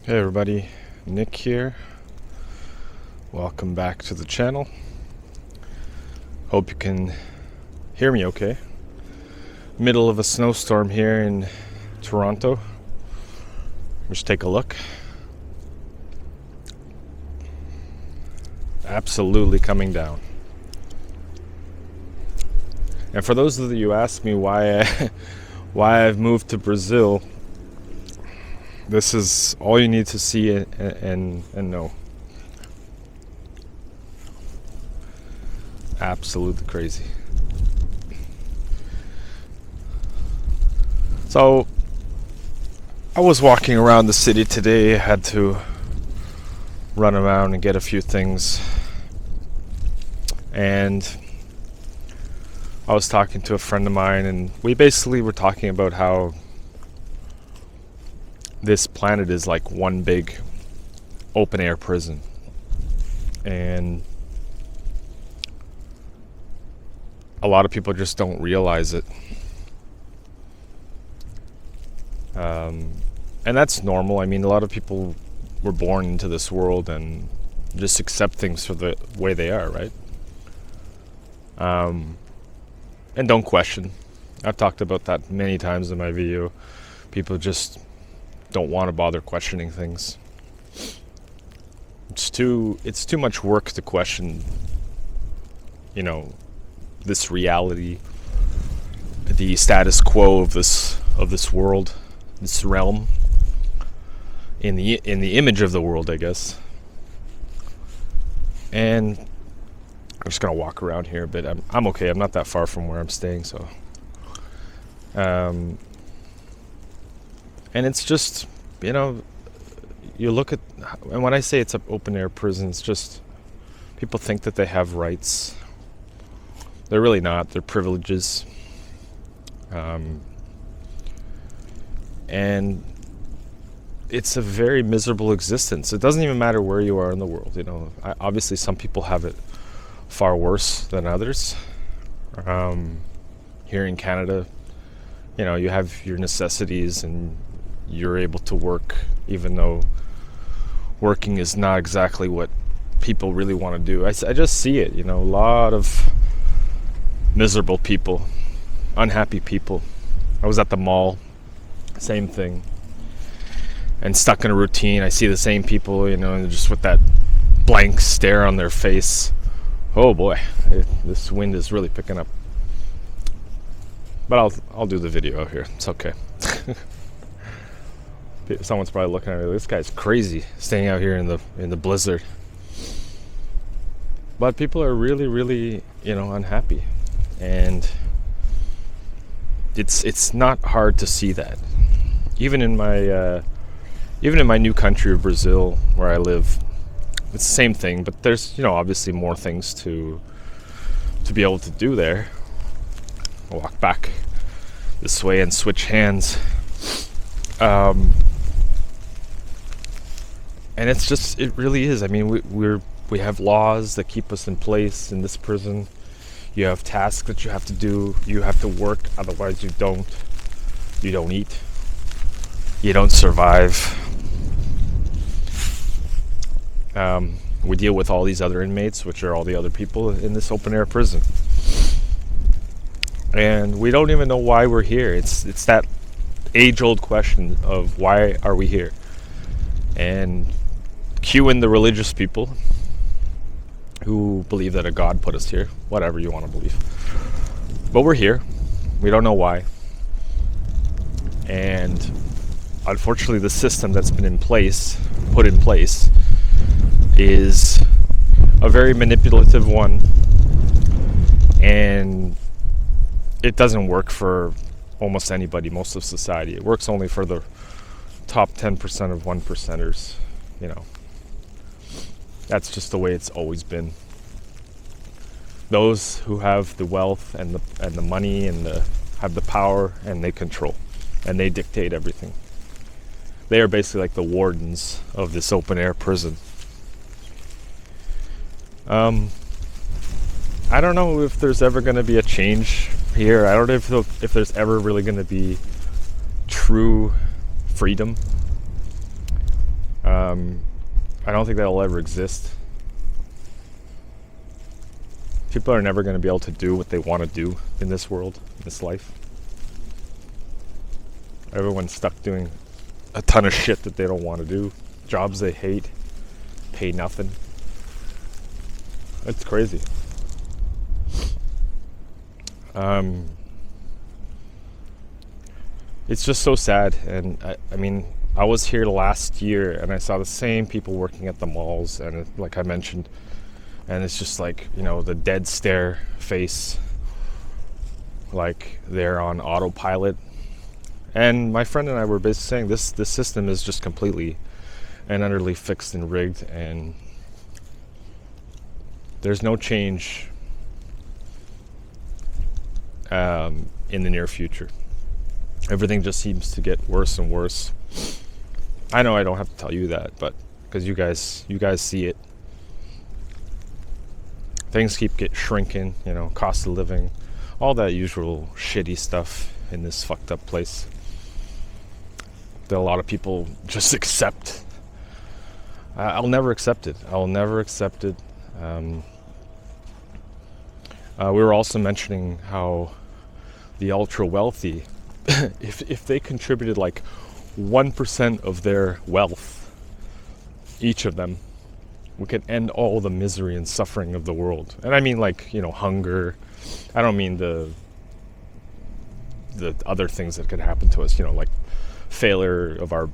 Hey everybody, Nick here. Welcome back to the channel. Hope you can hear me okay. Middle of a snowstorm here in Toronto. Just take a look. Absolutely coming down. And for those of you who ask me why I've moved to Brazil, this is all you need to see and know. Absolutely crazy. So I was walking around the city today. I had to run around and get a few things, and I was talking to a friend of mine, and we basically were talking about how this planet is like one big open air prison, and a lot of people just don't realize it. And that's normal. I mean, a lot of people were born into this world and just accept things for the way they are, right? And don't question. I've talked about that many times in my video. People just don't want to bother questioning things. It's too much work to question, this reality, the status quo of this world, this realm, in the image of the world, I guess. And I'm just gonna walk around here a bit. I'm okay. I'm not that far from where I'm staying, so. And it's just, you look at, and when I say it's an open air prison, it's just people think that they have rights. They're really not. They're privileges. And it's a very miserable existence. It doesn't even matter where you are in the world. Obviously some people have it far worse than others. Here in Canada, you have your necessities and you're able to work, even though working is not exactly what people really want to do. I just see it, a lot of miserable people, unhappy people. I was at the mall, same thing, and stuck in a routine. I see the same people, and just with that blank stare on their face. Oh boy, this wind is really picking up. But I'll do the video out here. It's okay. Someone's probably looking at me. This guy's crazy, staying out here in the blizzard. But people are really, really, unhappy, and it's not hard to see that. Even in my new country of Brazil, where I live, it's the same thing. But there's, obviously more things to be able to do there. I'll walk back this way and switch hands. And it's just, it really is. I mean, we have laws that keep us in place in this prison. You have tasks that you have to do. You have to work, otherwise you don't eat. You don't survive. We deal with all these other inmates, which are all the other people in this open air prison. And we don't even know why we're here. It's that age-old question of why are we here? And cue in the religious people who believe that a God put us here, whatever you want to believe. But we're here. We don't know why. And unfortunately, the system that's been put in place, is a very manipulative one. And it doesn't work for almost anybody, most of society. It works only for the top 10% of 1%ers, That's just the way it's always been. Those who have the wealth and the money and have the power, and they control, and they dictate everything. They are basically like the wardens of this open air prison. I don't know if there's ever going to be a change here. I don't know if there's ever really going to be true freedom. I don't think that'll ever exist. People are never going to be able to do what they want to do in this world, in this life. Everyone's stuck doing a ton of shit that they don't want to do. Jobs they hate, pay nothing. It's crazy. It's just so sad. And I mean, I was here last year and I saw the same people working at the malls, and like I mentioned, and it's just like, you know, the dead stare face, like they're on autopilot. And my friend and I were basically saying this system is just completely and utterly fixed and rigged, and there's no change in the near future. Everything just seems to get worse and worse. I know I don't have to tell you that, but because you guys see it. Things keep shrinking, you know, cost of living, all that usual shitty stuff in this fucked up place that a lot of people just accept. I'll never accept it. I will never accept it. We were also mentioning how the ultra wealthy, if they contributed like 1% of their wealth, each of them, we could end all the misery and suffering of the world. And I mean, like, you know, hunger. I don't mean the other things that could happen to us, you know, like failure of our,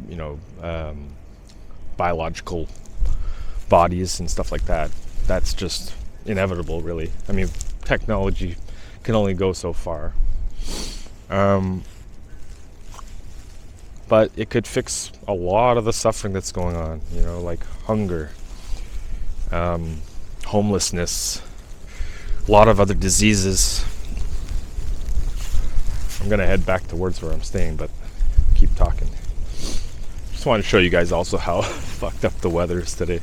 you know, biological bodies and stuff like that. That's just inevitable, really. I mean, technology can only go so far. But it could fix a lot of the suffering that's going on, you know, like hunger, homelessness, a lot of other diseases. I'm going to head back towards where I'm staying, but keep talking. Just wanted to show you guys also how fucked up the weather is today.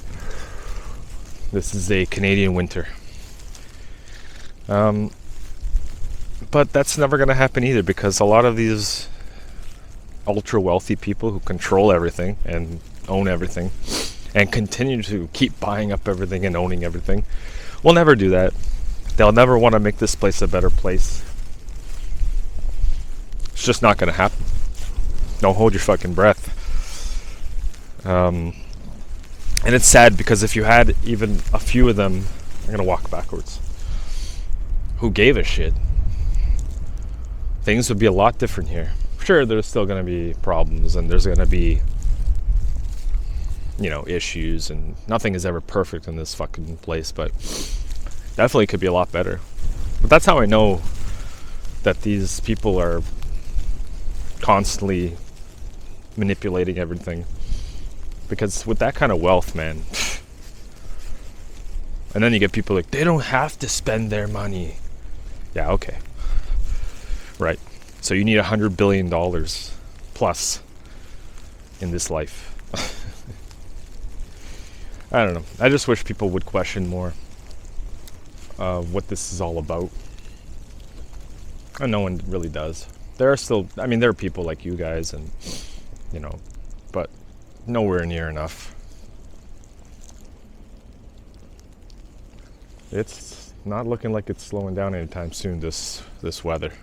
This is a Canadian winter. But that's never going to happen either, because a lot of these ultra wealthy people who control everything and own everything and continue to keep buying up everything and owning everything will never do that. They'll never want to make this place a better place. It's just not going to happen. Don't hold your fucking breath. And it's sad, because if you had even a few of them, I'm going to walk backwards, who gave a shit, things would be a lot different here. Sure, there's still going to be problems, and there's going to be, you know, issues, and nothing is ever perfect in this fucking place, but definitely could be a lot better. But that's how I know that these people are constantly manipulating everything. Because with that kind of wealth, man, and then you get people like, they don't have to spend their money. Yeah, okay. Right. So you need $100 billion plus in this life. I don't know. I just wish people would question more what this is all about. And no one really does. There are still, I mean, there are people like you guys, and, you know, but nowhere near enough. It's not looking like it's slowing down anytime soon, this weather.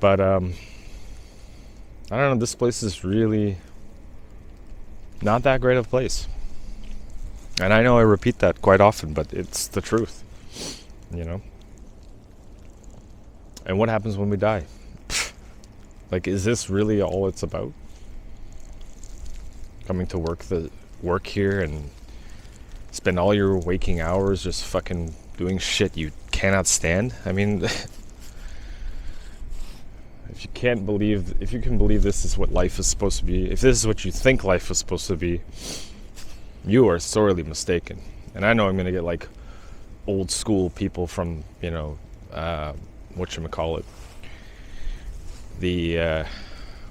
But I don't know, this place is really not that great of a place. And I know I repeat that quite often, but it's the truth, you know. And what happens when we die? Like, is this really all it's about? Coming to work here and spend all your waking hours just fucking doing shit you cannot stand? I mean, if you can believe this is what life is supposed to be, if this is what you think life is supposed to be, you are sorely mistaken. And I know I'm gonna get like old school people from, you know, whatchamacallit, the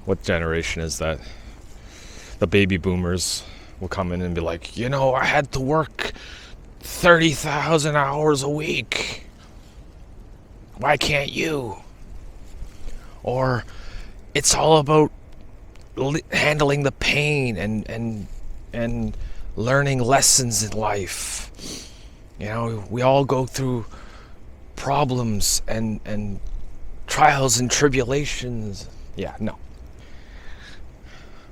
what generation is that? The baby boomers will come in and be like, you know, I had to work 30,000 hours a week. Why can't you? Or it's all about handling the pain and learning lessons in life. You know, we all go through problems and trials and tribulations. Yeah, no.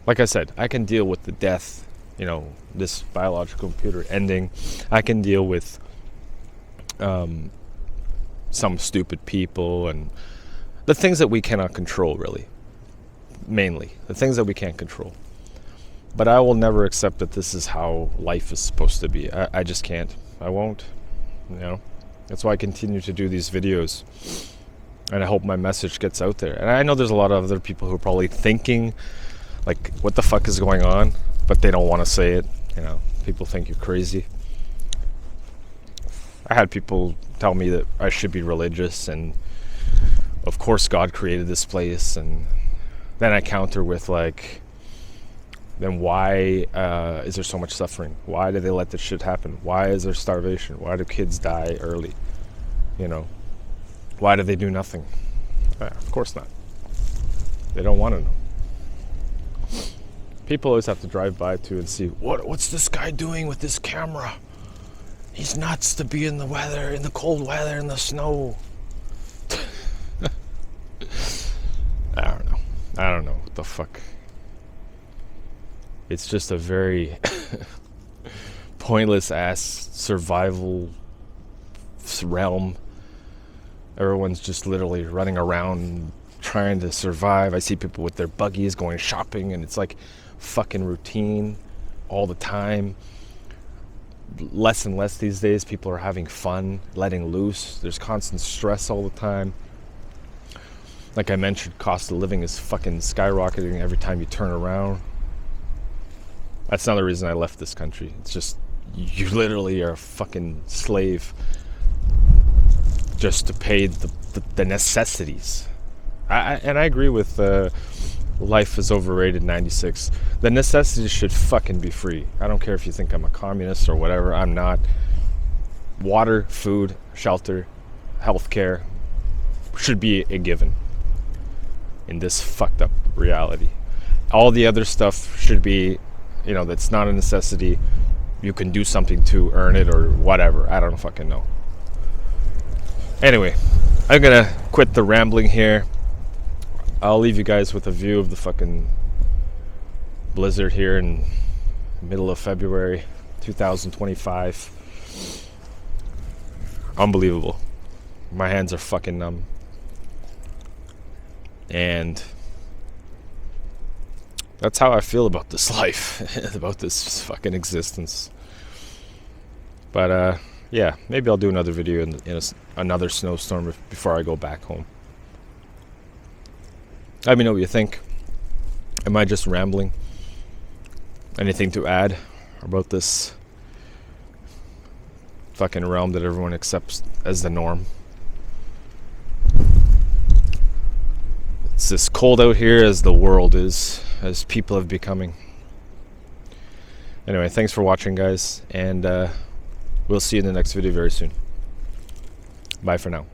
Like I said, I can deal with the death, you know, this biological computer ending. I can deal with some stupid people and the things that we cannot control, really. Mainly, the things that we can't control. But I will never accept that this is how life is supposed to be. I just can't. I won't. You know? That's why I continue to do these videos. And I hope my message gets out there. And I know there's a lot of other people who are probably thinking, like, what the fuck is going on? But they don't want to say it. You know, people think you're crazy. I had people tell me that I should be religious, and of course God created this place. And then I counter with, like, then why is there so much suffering? Why do they let this shit happen? Why is there starvation? Why do kids die early? You know, why do they do nothing? Of course not. They don't want to know. People always have to drive by too and see, what's this guy doing with this camera? He's nuts to be in the weather, in the cold weather, in the snow. I don't know what the fuck. It's just a very pointless ass survival realm. Everyone's just literally running around trying to survive. I see people with their buggies going shopping, and it's like fucking routine all the time. Less and less these days. People are having fun, letting loose. There's constant stress all the time. Like I mentioned, cost of living is fucking skyrocketing every time you turn around. That's another reason I left this country. It's just, you literally are a fucking slave just to pay the necessities. I agree with life is overrated 96. The necessities should fucking be free. I don't care if you think I'm a communist or whatever. I'm not. Water, food, shelter, healthcare should be a given in this fucked up reality. All the other stuff should be, you know, that's not a necessity. You can do something to earn it or whatever. I don't fucking know. Anyway, I'm gonna quit the rambling here. I'll leave you guys with a view of the fucking blizzard here in the middle of February 2025. Unbelievable. My hands are fucking numb. And that's how I feel about this life, about this fucking existence. But yeah, maybe I'll do another video in another snowstorm before I go back home. Let me know what you think. Am I just rambling? Anything to add about this fucking realm that everyone accepts as the norm? It's as cold out here as the world is, as people have becoming. Anyway, thanks for watching, guys, and we'll see you in the next video very soon. Bye for now.